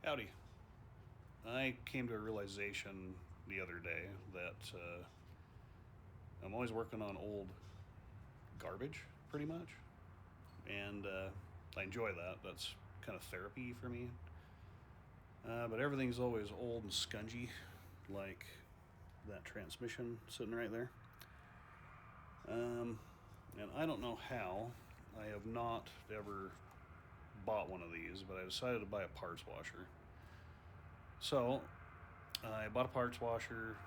Howdy. I came to a realization the other day that I'm always working on old garbage, pretty much, and I enjoy that. That's kind of therapy for me. But everything's always old and scungy, like that transmission sitting right there. Um, and I don't know how. I have not ever bought one of these, but I decided to buy a parts washer. So I bought a parts washer.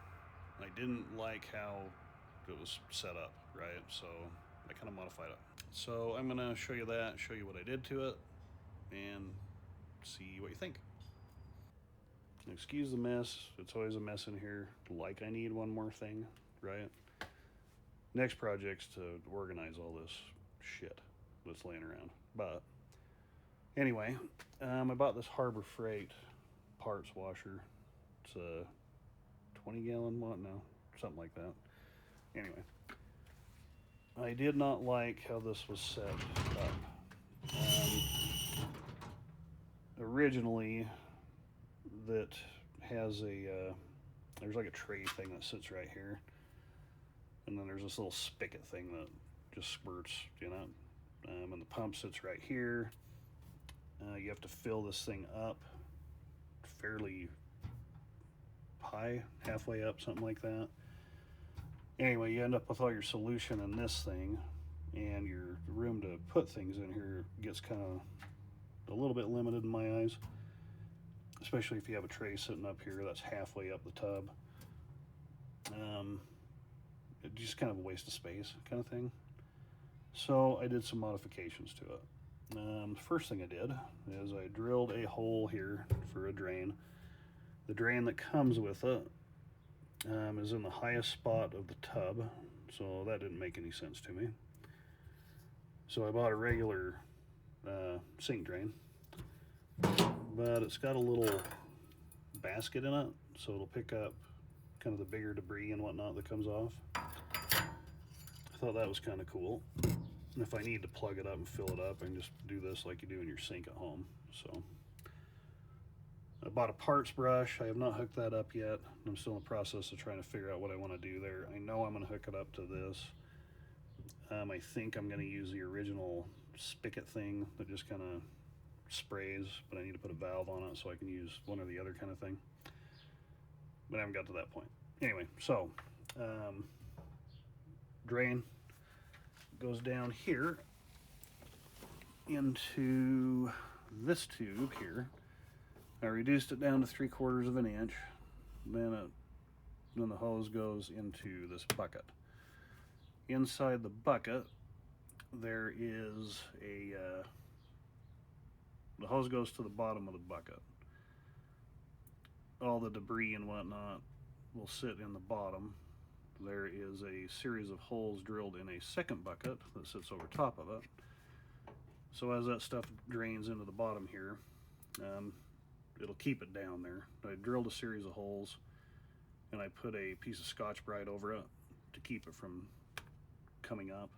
I didn't like how it was set up, right? So I kind of modified it. So I'm going to show you that, show you what I did to it, and see what you think. Excuse the mess. It's always a mess in here. Like I need one more thing, right? Next project's to organize all this shit that's laying around. But anyway, I bought this Harbor Freight parts washer. It's a 20 gallon one, no, something like that. Anyway, I did not like how this was set up. Originally, that has a there's like a tray thing that sits right here, and then there's this little spigot thing that just squirts, and the pump sits right here. You have to fill this thing up fairly high, halfway up, something like that. Anyway, you end up with all your solution in this thing, and your room to put things in here gets kind of a little bit limited in my eyes, especially if you have a tray sitting up here that's halfway up the tub. It's just kind of a waste of space kind of thing. So I did some modifications to it. The first thing I did is I drilled a hole here for a drain. The drain that comes with it is in the highest spot of the tub, so that didn't make any sense to me. So I bought a regular sink drain, but it's got a little basket in it, so it'll pick up kind of the bigger debris and whatnot that comes off. I thought that was kind of cool. And if I need to plug it up and fill it up, I can just do this like you do in your sink at home. So I bought a parts brush. I have not hooked that up yet. I'm still in the process of trying to figure out what I want to do there. I know I'm going to hook it up to this. I think I'm going to use the original spigot thing that just kind of sprays, but I need to put a valve on it so I can use one or the other kind of thing. But I haven't got to that point. Anyway, so drain goes down here into this tube here. I reduced it down to 3/4 of an inch. Then the hose goes into this bucket. Inside the bucket, there is the hose goes to the bottom of the bucket. All the debris and whatnot will sit in the bottom. There is a series of holes drilled in a second bucket that sits over top of it. So as that stuff drains into the bottom here, it'll keep it down there. I drilled a series of holes, and I put a piece of Scotch-Brite over it to keep it from coming up.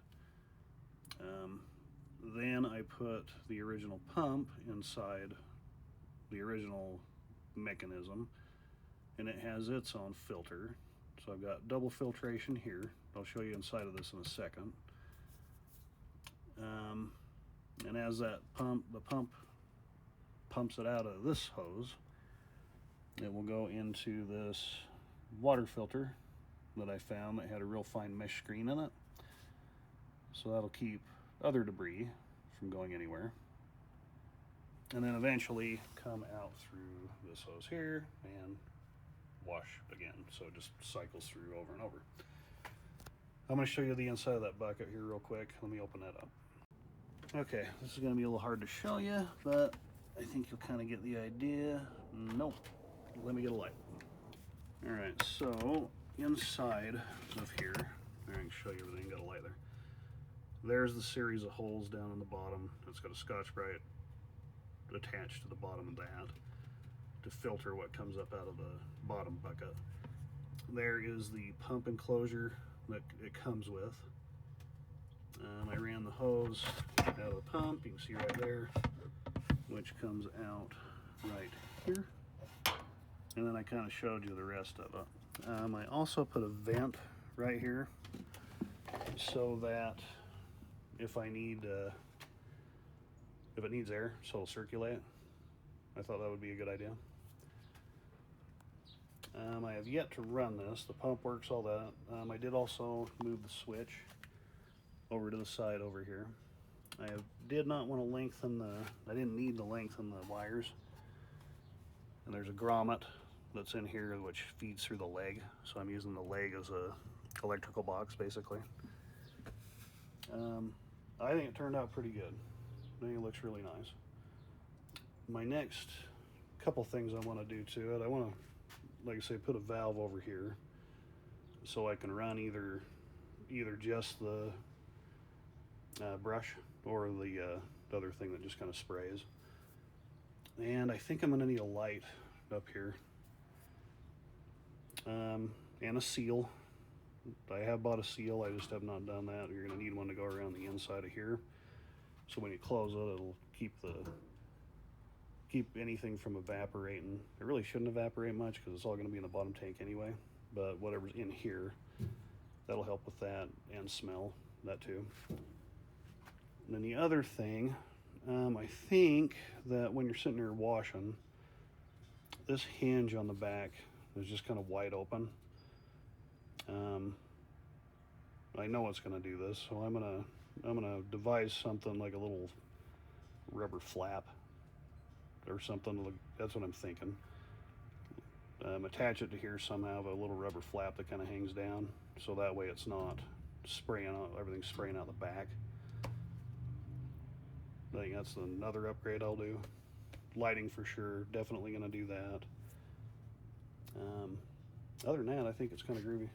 Then I put the original pump inside the original mechanism, and it has its own filter. So I've got double filtration here. I'll show you inside of this in a second. And as the pump pumps it out of this hose, it will go into this water filter that I found that had a real fine mesh screen in it. So that'll keep other debris from going anywhere. And then eventually come out through this hose here and wash again. So it just cycles through over and over. I'm going to show you the inside of that bucket here real quick. Let me open that up. Okay, this is going to be a little hard to show you, but I think you'll kind of get the idea. Nope. Let me get a light. All right, so inside of here, I can show you everything. Got a light there. There's the series of holes down in the bottom. It's got a Scotch-Brite attached to the bottom of that to filter what comes up out of the bottom bucket. There is the pump enclosure that it comes with. I ran the hose out of the pump, you can see right there, which comes out right here. and then I kind of showed you the rest of it. I also put a vent right here so that if I need, if it needs air, so it'll circulate. I thought that would be a good idea. I have yet to run this. The pump works, all that. I did also move the switch over to the side over here. I did not want to lengthen the, I didn't need to lengthen the wires. And there's a grommet that's in here which feeds through the leg. So I'm using the leg as a electrical box basically. I think it turned out pretty good. I think it looks really nice. My next couple things I want to do to it, I want to, like I say, put a valve over here so I can run either just the brush or the other thing that just kind of sprays. And I think I'm going to need a light up here and a seal. I have bought a seal, I just have not done that. You're going to need one to go around the inside of here, so when you close it, it'll keep anything from evaporating. It really shouldn't evaporate much because it's all going to be in the bottom tank anyway, but whatever's in here, that'll help with that, and smell that too. And then the other thing, I think that when you're sitting there washing, this hinge on the back is just kind of wide open. I know it's going to do this, so I'm gonna devise something like a little rubber flap or something. That's what I'm thinking. Attach it to here somehow, a little rubber flap that kind of hangs down, so that way it's not spraying out, everything's spraying out the back. I think that's another upgrade I'll do. Lighting for sure, definitely going to do that. Other than that, I think it's kind of groovy.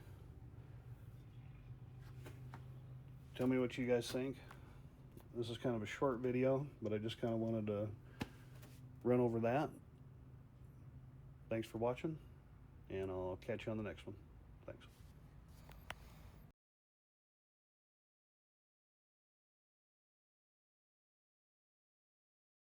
Tell me what you guys think. This is kind of a short video, but I just kind of wanted to run over that. Thanks for watching, and I'll catch you on the next one. Thanks.